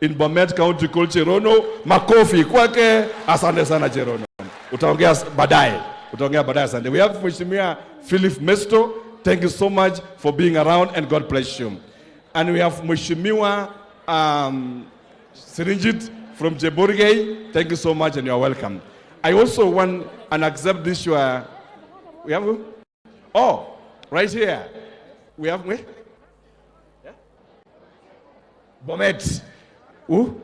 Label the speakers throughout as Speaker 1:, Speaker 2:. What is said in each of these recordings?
Speaker 1: in Bomet County called Cherono. Makofi kwake. Asante sana Cherono. Utaongea baadaye Sunday. We have Mheshimiwa Philip Mesto. Thank you so much for being around and God bless you. And we have Mheshimiwa Sirinjit from Jeborgei. Thank you so much and you are welcome. I also want and accept this. We have who? Oh, right here. We have where? Yeah? Bomet. Who?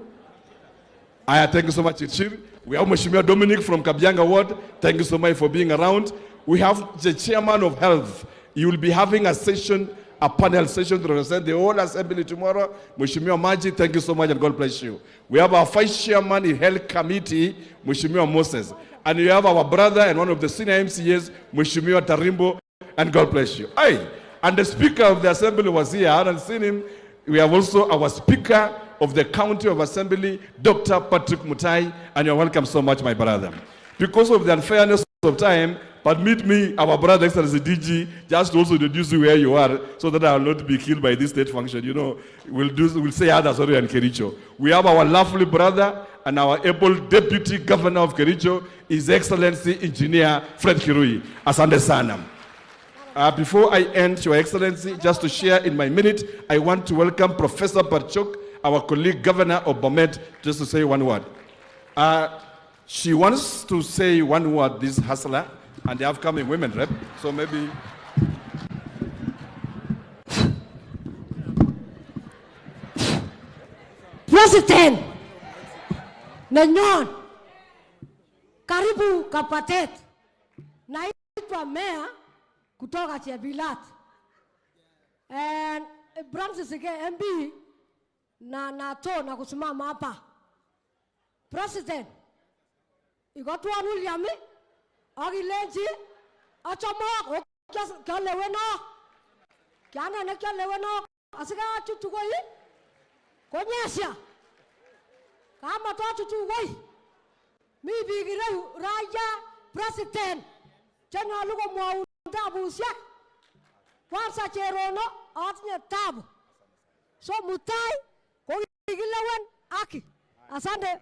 Speaker 1: Thank you so much, Chief. We have Mheshimiwa Dominic from Kabyanga Ward. Thank you so much for being around. We have the Chairman of Health. You will be having a session, a panel session to represent the whole assembly tomorrow. Mheshimiwa Maji, thank you so much and God bless you. We have our Vice Chairman in Health Committee, Mheshimiwa Moses. And we have our brother and one of the senior MCAs, Mheshimiwa Tarimbo, and God bless you. Aye. And the Speaker of the Assembly was here. I hadn't seen him. We have also our Speaker of the County of Assembly, Dr. Patrick Mutai, and you're welcome so much, my brother. Because of the unfairness of time, permit me, our brother, Excellency DG, just to also introduce you where you are, so that I will not be killed by this state function. You know, we'll say others already in Kericho. We have our lovely brother and our able Deputy Governor of Kericho, His Excellency Engineer Fred Kirui. Asante sana. Before I end, Your Excellency, just to share in my minute, I want to welcome Professor Barchok, our colleague governor of Bomet, just to say one word. She wants to say one word, this hustler, and the upcoming women rep, so maybe.
Speaker 2: President, Nenyon, karibu Kapatet, naitwa Mayor kutoka Chebilat, and Branches MB na nato na kusimama hapa. President, iko tu William agilenji achama kyaleweno kyana ne kyaleweno asika tutugoi konyesha kama to tutugoi mi bigire raja President tena lugo mwaunda busyak kwanza Cherono atinye tabu so mutai ko gilewen aki asante.